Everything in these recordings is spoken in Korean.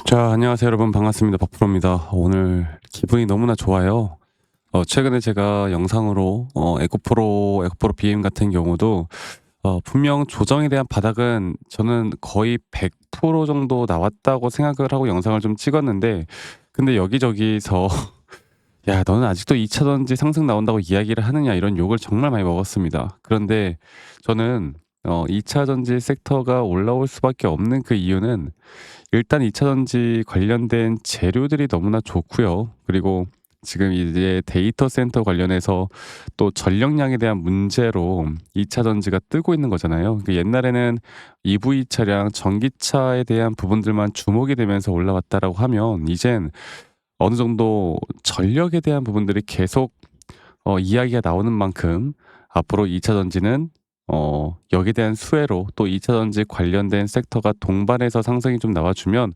자, 안녕하세요 여러분. 반갑습니다. 박프로입니다. 오늘 기분이 너무나 좋아요. 최근에 제가 영상으로 에코프로 BM 같은 경우도 분명 조정에 대한 바닥은 저는 거의 100% 정도 나왔다고 생각을 하고 영상을 좀 찍었는데, 근데 여기저기서 "야, 너는 아직도 2 차전지 상승 나온다고 이야기를 하느냐." 이런 욕을 정말 많이 먹었습니다. 그런데 저는 2 차전지 섹터가 올라올 수밖에 없는 그 이유는, 일단 2 차전지 관련된 재료들이 너무나 좋고요. 그리고 지금 이제 데이터 센터 관련해서 또 전력량에 대한 문제로 2 차전지가 뜨고 있는 거잖아요. 옛날에는 EV 차량, 전기차에 대한 부분들만 주목이 되면서 올라왔다라고 하면, 이젠 어느 정도 전력에 대한 부분들이 계속 이야기가 나오는 만큼, 앞으로 2 차전지는 여기에 대한 수혜로, 또 2 차전지 관련된 섹터가 동반해서 상승이 좀 나와주면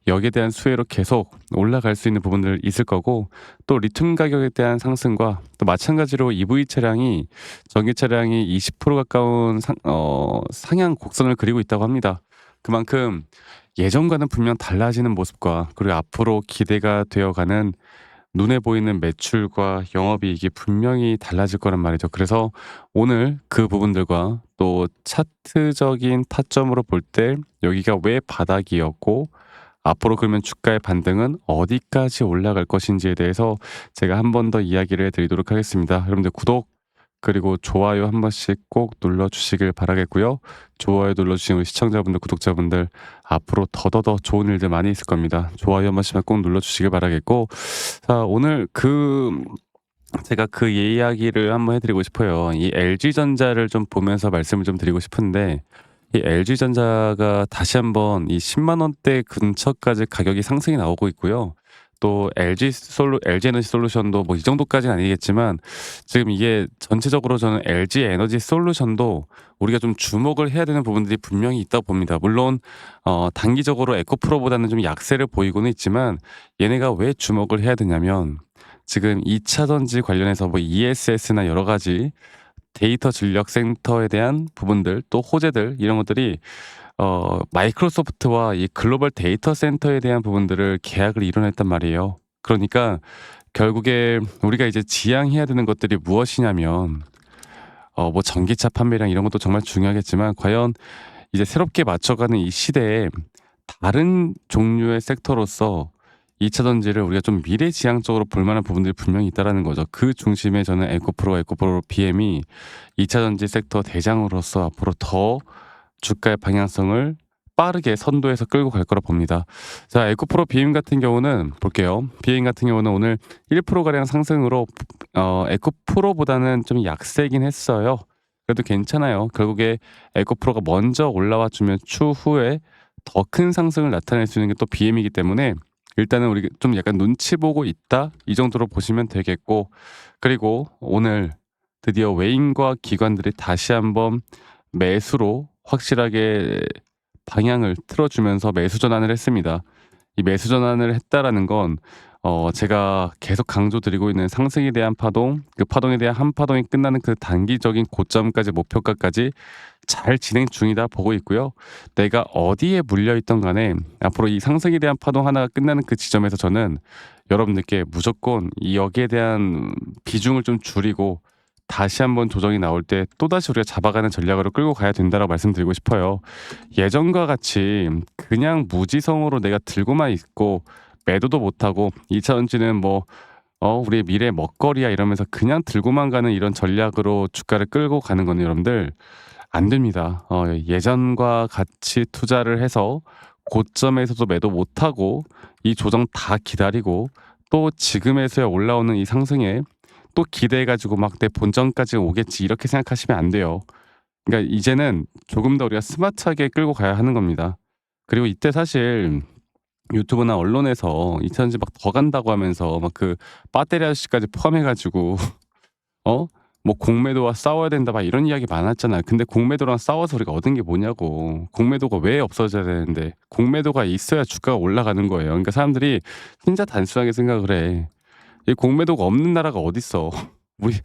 여기에 대한 수혜로 계속 올라갈 수 있는 부분들 있을 거고, 또 리튬 가격에 대한 상승과 또 마찬가지로 EV 차량이, 전기 차량이 20% 가까운 상향 곡선을 그리고 있다고 합니다. 그만큼 예전과는 분명 달라지는 모습과, 그리고 앞으로 기대가 되어가는 눈에 보이는 매출과 영업이익이 분명히 달라질 거란 말이죠. 그래서 오늘 그 부분들과 또 차트적인 타점으로 볼 때 여기가 왜 바닥이었고, 앞으로 그러면 주가의 반등은 어디까지 올라갈 것인지에 대해서 제가 한 번 더 이야기를 해 드리도록 하겠습니다. 여러분들 구독 그리고 좋아요 한 번씩 꼭 눌러 주시길 바라겠고요. 좋아요 눌러 주신 우리 시청자분들, 구독자분들, 앞으로 더더더 좋은 일들 많이 있을 겁니다. 좋아요 한 번씩만 꼭 눌러 주시길 바라겠고, 자, 오늘 제가 그 이야기를 한번 해 드리고 싶어요. 이 LG전자를 좀 보면서 말씀을 좀 드리고 싶은데, 이 LG전자가 다시 한번 이 10만 원대 근처까지 가격이 상승이 나오고 있고요. 또 LG에너지솔루션도 뭐 이 정도까지는 아니겠지만, 지금 이게 전체적으로 저는 LG에너지솔루션도 우리가 좀 주목을 해야 되는 부분들이 분명히 있다고 봅니다. 물론 단기적으로 에코프로보다는 좀 약세를 보이고는 있지만, 얘네가 왜 주목을 해야 되냐면, 지금 2 차전지 관련해서 뭐 ESS나 여러 가지 데이터 전력 센터에 대한 부분들, 또 호재들, 이런 것들이 마이크로소프트와 이 글로벌 데이터 센터에 대한 부분들을 계약을 이뤄냈단 말이에요. 그러니까 결국에 우리가 이제 지향해야 되는 것들이 무엇이냐면, 뭐 전기차 판매량 이런 것도 정말 중요하겠지만, 과연 이제 새롭게 맞춰가는 이 시대에 다른 종류의 섹터로서 2 차전지를 우리가 좀 미래지향적으로 볼 만한 부분들이 분명히 있다라는 거죠. 그 중심에 저는 에코프로 BM이 2 차전지 섹터 대장으로서 앞으로 더 주가의 방향성을 빠르게 선도해서 끌고 갈 거라 봅니다. 자, 에코프로 BM 같은 경우는 볼게요. BM 같은 경우는 오늘 1% 가량 상승으로 에코프로보다는 좀 약세긴 했어요. 그래도 괜찮아요. 결국에 에코프로가 먼저 올라와 주면 추후에 더 큰 상승을 나타낼 수 있는 게 또 BM이기 때문에, 일단은 우리 좀 약간 눈치 보고 있다, 이 정도로 보시면 되겠고, 그리고 오늘 드디어 외인과 기관들이 다시 한번 매수로 확실하게 방향을 틀어주면서 매수 전환을 했습니다. 이 매수 전환을 했다라는 건 제가 계속 강조드리고 있는 상승에 대한 파동, 그 파동에 대한 한 파동이 끝나는 그 단기적인 고점까지, 목표가까지 잘 진행 중이다 보고 있고요. 내가 어디에 물려 있던 간에 앞으로 이 상승에 대한 파동 하나가 끝나는 그 지점에서 저는 여러분들께 무조건 이 여기에 대한 비중을 좀 줄이고, 다시 한번 조정이 나올 때 또다시 우리가 잡아가는 전략으로 끌고 가야 된다라고 말씀드리고 싶어요. 예전과 같이 그냥 무지성으로 내가 들고만 있고 매도도 못하고, 2차 전지는 뭐 우리의 미래 먹거리야 이러면서 그냥 들고만 가는 이런 전략으로 주가를 끌고 가는 거는 여러분들 안 됩니다. 예전과 같이 투자를 해서 고점에서도 매도 못하고 이 조정 다 기다리고, 또 지금에서야 올라오는 이 상승에 또 기대해 가지고 막 '내 본전까지 오겠지.' 이렇게 생각하시면 안 돼요. 그러니까 이제는 조금 더 우리가 스마트하게 끌고 가야 하는 겁니다. 그리고 이때 사실 유튜브나 언론에서 2차전지 막 더 간다고 하면서 막 그 배터리 아저씨까지 포함해 가지고 어 뭐 "공매도와 싸워야 된다." 막 이런 이야기 많았잖아요. 근데 공매도랑 싸워서 우리가 얻은 게 뭐냐고. 공매도가 왜 없어져야 되는데, 공매도가 있어야 주가가 올라가는 거예요. 그러니까 사람들이 진짜 단순하게 생각을 해. 이 공매도가 없는 나라가 어딨어. 우리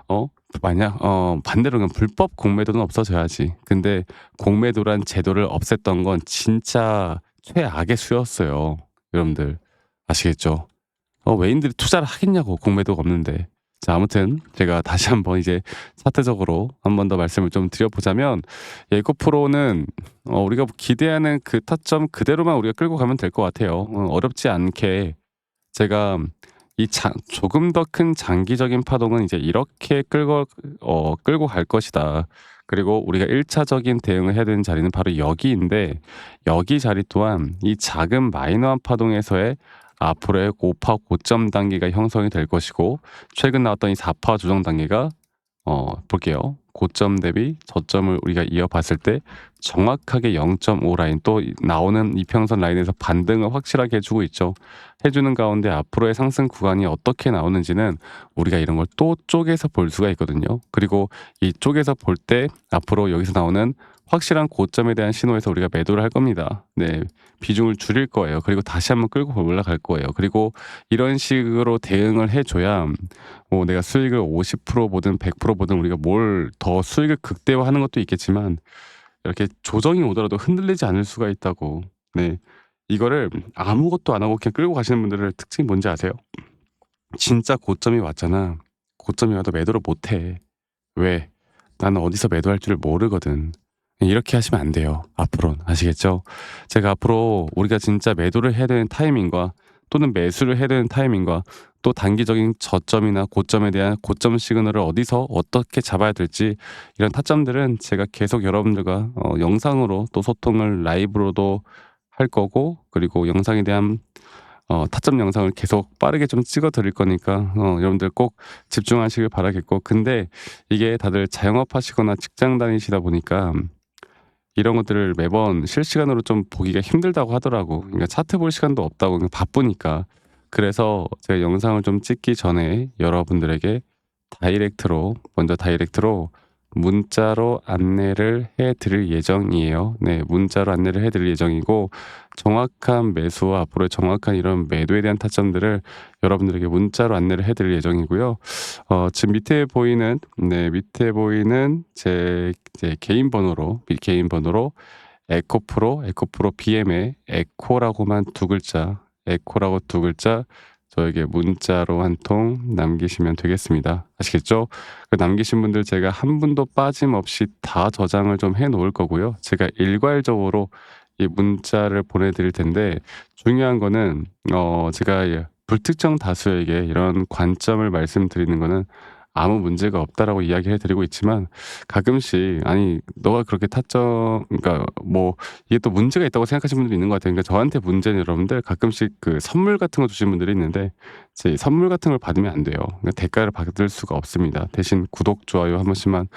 어 만약 반대로 그냥 불법 공매도는 없어져야지. 근데 공매도란 제도를 없앴던 건 진짜 최악의 수였어요. 여러분들. 아시겠죠? 외인들이 투자를 하겠냐고, 공매도가 없는데. 자, 아무튼 제가 다시 한번 이제 차트적으로 한 번 더 말씀을 좀 드려보자면, 에코프로는 우리가 기대하는 그 타점 그대로만 우리가 끌고 가면 될 것 같아요. 어렵지 않게 제가 조금 더 큰 장기적인 파동은 이제 이렇게 끌고 갈 것이다. 그리고 우리가 1차적인 대응을 해야 되는 자리는 바로 여기인데, 여기 자리 또한 이 작은 마이너한 파동에서의 앞으로의 5파 고점 단계가 형성이 될 것이고, 최근 나왔던 이 4파 조정 단계가 볼게요. 고점 대비 저점을 우리가 이어봤을 때 정확하게 0.5 라인, 또 나오는 이평선 라인에서 반등을 확실하게 해주고 있죠. 해주는 가운데 앞으로의 상승 구간이 어떻게 나오는지는 우리가 이런 걸 또 쪼개서 볼 수가 있거든요. 그리고 이 쪼개서 볼 때 앞으로 여기서 나오는 확실한 고점에 대한 신호에서 우리가 매도를 할 겁니다. 네, 비중을 줄일 거예요. 그리고 다시 한번 끌고 올라갈 거예요. 그리고 이런 식으로 대응을 해줘야 내가 수익을 50% 보든 100% 보든 우리가 뭘 더 수익을 극대화하는 것도 있겠지만, 이렇게 조정이 오더라도 흔들리지 않을 수가 있다고. 네, 이거를 아무것도 안 하고 그냥 끌고 가시는 분들의 특징이 뭔지 아세요? 진짜 고점이 왔잖아. 고점이 와도 매도를 못해. 왜? 나는 어디서 매도할 줄 모르거든. 이렇게 하시면 안 돼요. 앞으로는. 아시겠죠? 제가 앞으로 우리가 진짜 매도를 해야 되는 타이밍과, 또는 매수를 해야 되는 타이밍과, 또 단기적인 저점이나 고점에 대한 고점 시그널을 어디서 어떻게 잡아야 될지, 이런 타점들은 제가 계속 여러분들과 영상으로 또 소통을 라이브로도 할 거고, 그리고 영상에 대한 타점 영상을 계속 빠르게 좀 찍어 드릴 거니까 여러분들 꼭 집중하시길 바라겠고, 근데 이게 다들 자영업 하시거나 직장 다니시다 보니까 이런 것들을 매번 실시간으로 좀 보기가 힘들다고 하더라고. 그러니까 차트 볼 시간도 없다고, 그냥 바쁘니까. 그래서 제가 영상을 좀 찍기 전에 여러분들에게 먼저 다이렉트로 문자로 안내를 해 드릴 예정이에요. 네, 문자로 안내를 해 드릴 예정이고, 정확한 매수와 앞으로의 정확한 이런 매도에 대한 타점들을 여러분들에게 문자로 안내를 해 드릴 예정이고요. 지금 밑에 보이는 제 개인 번호로 에코프로 BM에 에코라고만 두 글자, 에코라고 두 글자 저에게 문자로 한 통 남기시면 되겠습니다. 아시겠죠? 그 남기신 분들 제가 한 분도 빠짐없이 다 저장을 좀 해 놓을 거고요. 제가 일괄적으로 이 문자를 보내드릴 텐데, 중요한 거는 제가 불특정 다수에게 이런 관점을 말씀드리는 거는 아무 문제가 없다라고 이야기해 드리고 있지만, 가끔씩 아니 너가 그렇게 그러니까 이게 또 문제가 있다고 생각하시는 분들이 있는 것 같아요. 그러니까 저한테 문제는, 여러분들 가끔씩 그 선물 같은 거 주신 분들이 있는데, 제 선물 같은 걸 받으면 안 돼요. 그러니까 대가를 받을 수가 없습니다. 대신 구독, 좋아요 한 번씩만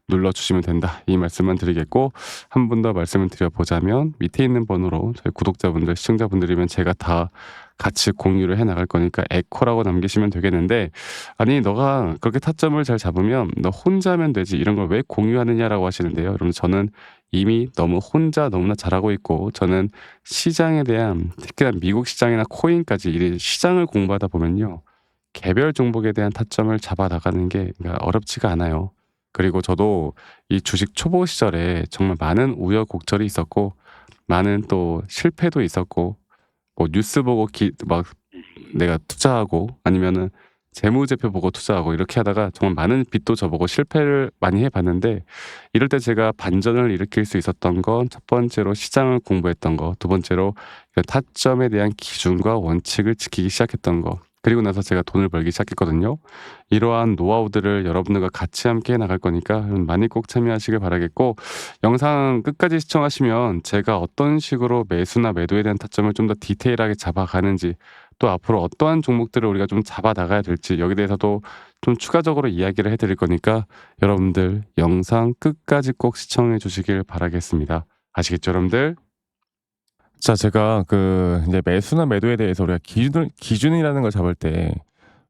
눌러주시면 된다, 이 말씀만 드리겠고, 한 번 더 말씀을 드려보자면, 밑에 있는 번호로 저희 구독자분들, 시청자분들이면 제가 다 같이 공유를 해 나갈 거니까 에코라고 남기시면 되겠는데, 아니 너가 그렇게 타점을 잘 잡으면 너 혼자 하면 되지, 이런 걸 왜 공유하느냐라고 하시는데요. 여러분, 저는 이미 너무 혼자 너무나 잘하고 있고, 저는 시장에 대한, 특히나 미국 시장이나 코인까지 이 시장을 공부하다 보면요, 개별 종목에 대한 타점을 잡아 나가는 게 그러니까 어렵지가 않아요. 그리고 저도 이 주식 초보 시절에 정말 많은 우여곡절이 있었고, 많은 또 실패도 있었고, 뉴스 보고 막 내가 투자하고, 아니면은 재무제표 보고 투자하고, 이렇게 하다가 정말 많은 빚도 져보고 실패를 많이 해봤는데, 이럴 때 제가 반전을 일으킬 수 있었던 건, 첫 번째로 시장을 공부했던 거, 두 번째로 그 타점에 대한 기준과 원칙을 지키기 시작했던 거, 그리고 나서 제가 돈을 벌기 시작했거든요. 이러한 노하우들을 여러분들과 같이 함께 해 나갈 거니까 많이 꼭 참여하시길 바라겠고, 영상 끝까지 시청하시면 제가 어떤 식으로 매수나 매도에 대한 타점을 좀 더 디테일하게 잡아가는지, 또 앞으로 어떠한 종목들을 우리가 좀 잡아 나가야 될지, 여기 대해서도 좀 추가적으로 이야기를 해 드릴 거니까 여러분들 영상 끝까지 꼭 시청해 주시길 바라겠습니다. 아시겠죠, 여러분들? 자, 제가 이제 매수나 매도에 대해서 우리가 기준이라는 걸 잡을 때,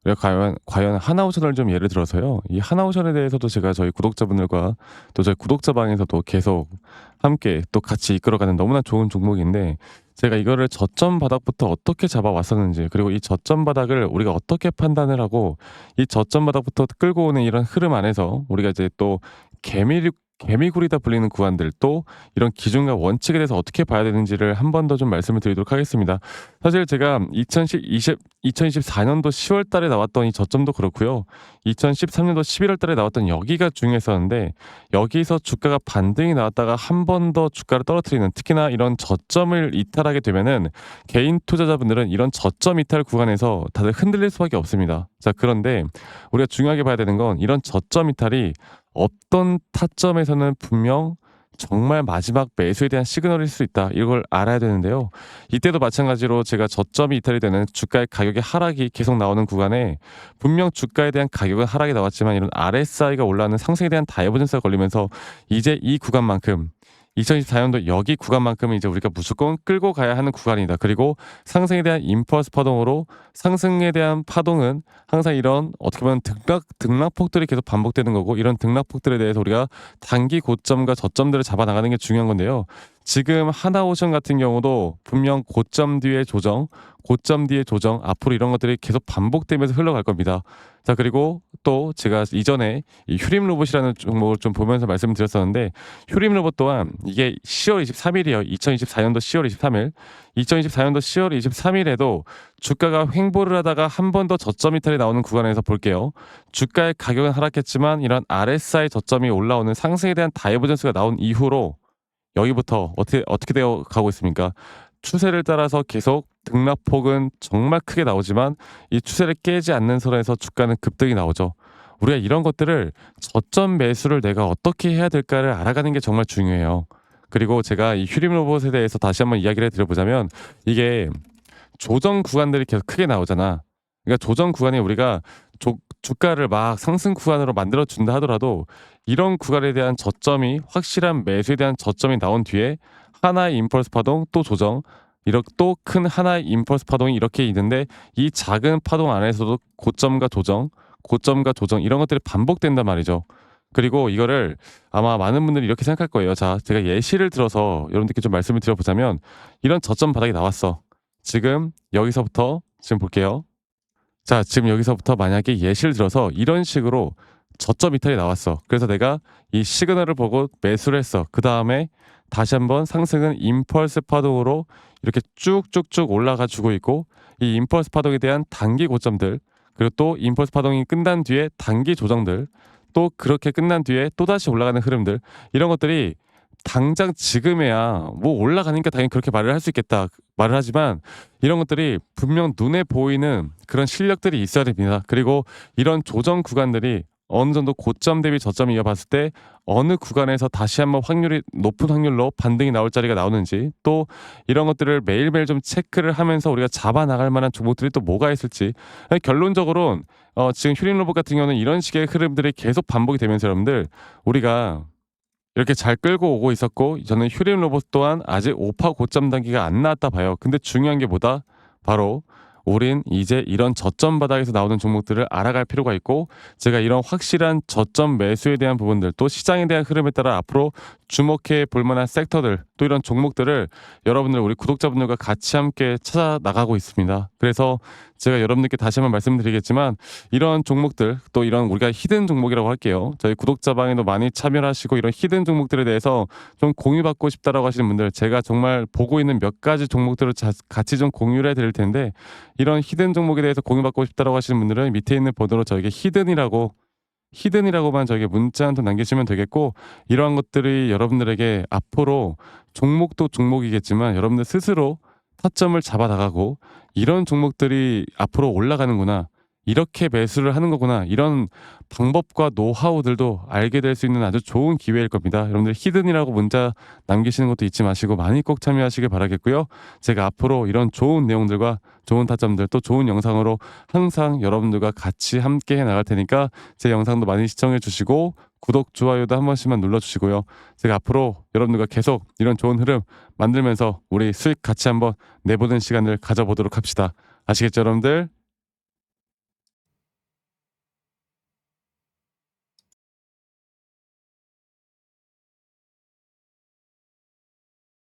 우리가 과연 하나오션을 좀 예를 들어서요, 이 하나오션에 대해서도 제가 저희 구독자분들과 또 저희 구독자 방에서도 계속 함께 또 같이 이끌어가는 너무나 좋은 종목인데, 제가 이거를 저점 바닥부터 어떻게 잡아왔었는지, 그리고 이 저점 바닥을 우리가 어떻게 판단을 하고, 이 저점 바닥부터 끌고 오는 이런 흐름 안에서 우리가 이제 또 개미굴이다 불리는 구간들 또 이런 기준과 원칙에 대해서 어떻게 봐야 되는지를 한 번 더 좀 말씀을 드리도록 하겠습니다. 사실 제가 2024년도 10월 달에 나왔던 이 저점도 그렇고요. 2013년도 11월 달에 나왔던 여기가 중요했었는데 여기서 주가가 반등이 나왔다가 한 번 더 주가를 떨어뜨리는 특히나 이런 저점을 이탈하게 되면은 개인 투자자분들은 이런 저점 이탈 구간에서 다들 흔들릴 수밖에 없습니다. 자, 그런데 우리가 중요하게 봐야 되는 건 이런 저점 이탈이 어떤 타점에서는 분명 정말 마지막 매수에 대한 시그널일 수 있다. 이걸 알아야 되는데요. 이때도 마찬가지로 제가 저점이 이탈이 되는 주가의 가격의 하락이 계속 나오는 구간에 분명 주가에 대한 가격은 하락이 나왔지만 이런 RSI가 올라가는 상승에 대한 다이버전스가 걸리면서 이제 이 구간만큼 2024년도 여기 구간만큼은 이제 우리가 무조건 끌고 가야 하는 구간이다. 그리고 상승에 대한 임펄스 파동으로 상승에 대한 파동은 항상 이런 어떻게 보면 등락폭들이 계속 반복되는 거고 이런 등락폭들에 대해서 우리가 단기 고점과 저점들을 잡아 나가는 게 중요한 건데요. 지금 하나오션 같은 경우도 분명 고점 뒤에 조정, 고점 뒤에 조정, 앞으로 이런 것들이 계속 반복되면서 흘러갈 겁니다. 자, 그리고 또 제가 이전에 이 휴림 로봇이라는 종목을 좀 보면서 말씀드렸었는데 휴림 로봇 또한 이게 10월 23일이에요. 2024년도 10월 23일. 2024년도 10월 23일에도 주가가 횡보를 하다가 한 번 더 저점 이탈이 나오는 구간에서 볼게요. 주가의 가격은 하락했지만 이런 RSI 저점이 올라오는 상승에 대한 다이버전스가 나온 이후로 여기부터 어떻게 되어 가고 있습니까? 추세를 따라서 계속 등락폭은 정말 크게 나오지만 이 추세를 깨지 않는 선에서 주가는 급등이 나오죠. 우리가 이런 것들을 저점 매수를 내가 어떻게 해야 될까를 알아가는 게 정말 중요해요. 그리고 제가 이 휴림 로봇에 대해서 다시 한번 이야기를 드려보자면 이게 조정 구간들이 계속 크게 나오잖아. 그러니까 조정 구간에 우리가 주가를 막 상승 구간으로 만들어 준다 하더라도 이런 구간에 대한 저점이 확실한 매수에 대한 저점이 나온 뒤에 하나의 임펄스 파동 또 조정 이렇게 또 큰 하나의 임펄스 파동이 이렇게 있는데 이 작은 파동 안에서도 고점과 조정, 고점과 조정 이런 것들이 반복된단 말이죠. 그리고 이거를 아마 많은 분들이 이렇게 생각할 거예요. 자, 제가 예시를 들어서 여러분들께 좀 말씀을 드려보자면 이런 저점 바닥이 나왔어. 지금 여기서부터 지금 볼게요. 자, 지금 여기서부터 만약에 예시를 들어서 이런 식으로 저점 이탈이 나왔어. 그래서 내가 이 시그널을 보고 매수를 했어. 그 다음에 다시 한번 상승은 임펄스 파동으로 이렇게 쭉쭉쭉 올라가 주고 있고 이 임펄스 파동에 대한 단기 고점들 그리고 또 임펄스 파동이 끝난 뒤에 단기 조정들 또 그렇게 끝난 뒤에 또다시 올라가는 흐름들 이런 것들이 당장 지금에야 뭐 올라가니까 당연히 그렇게 말을 할 수 있겠다 말을 하지만 이런 것들이 분명 눈에 보이는 그런 실력들이 있어야 됩니다. 그리고 이런 조정 구간들이 어느 정도 고점 대비 저점 이어봤을 때 어느 구간에서 다시 한번 확률이 높은 확률로 반등이 나올 자리가 나오는지 또 이런 것들을 매일매일 좀 체크를 하면서 우리가 잡아 나갈 만한 종목들이 또 뭐가 있을지 결론적으로는 지금 휴림 로봇 같은 경우는 이런 식의 흐름들이 계속 반복이 되면서 여러분들 우리가 이렇게 잘 끌고 오고 있었고 저는 휴림 로봇 또한 아직 오파 고점 단계가 안 나왔다 봐요. 근데 중요한 게 뭐다? 바로 우린 이제 이런 저점 바닥에서 나오는 종목들을 알아갈 필요가 있고 제가 이런 확실한 저점 매수에 대한 부분들 또 시장에 대한 흐름에 따라 앞으로 주목해 볼 만한 섹터들 또 이런 종목들을 여러분들 우리 구독자분들과 같이 함께 찾아 나가고 있습니다. 그래서 제가 여러분들께 다시 한번 말씀드리겠지만 이런 종목들 또 이런 우리가 히든 종목이라고 할게요. 저희 구독자방에도 많이 참여를 하시고 이런 히든 종목들에 대해서 좀 공유받고 싶다라고 하시는 분들 제가 정말 보고 있는 몇 가지 종목들을 같이 좀 공유를 해드릴 텐데 이런 히든 종목에 대해서 공유받고 싶다라고 하시는 분들은 밑에 있는 번호로 저에게 히든이라고만 저에게 문자 한 통 남기시면 되겠고 이러한 것들이 여러분들에게 앞으로 종목도 종목이겠지만 여러분들 스스로 타점을 잡아 나가고 이런 종목들이 앞으로 올라가는구나 이렇게 매수를 하는 거구나 이런 방법과 노하우들도 알게 될 수 있는 아주 좋은 기회일 겁니다. 여러분들 히든이라고 문자 남기시는 것도 잊지 마시고 많이 꼭 참여하시길 바라겠고요. 제가 앞으로 이런 좋은 내용들과 좋은 타점들 또 좋은 영상으로 항상 여러분들과 같이 함께 해 나갈 테니까 제 영상도 많이 시청해 주시고 구독, 좋아요도 한 번씩만 눌러주시고요. 제가 앞으로 여러분들과 계속 이런 좋은 흐름 만들면서 우리 수익 같이 한번 내보는 시간을 가져보도록 합시다. 아시겠죠, 여러분들?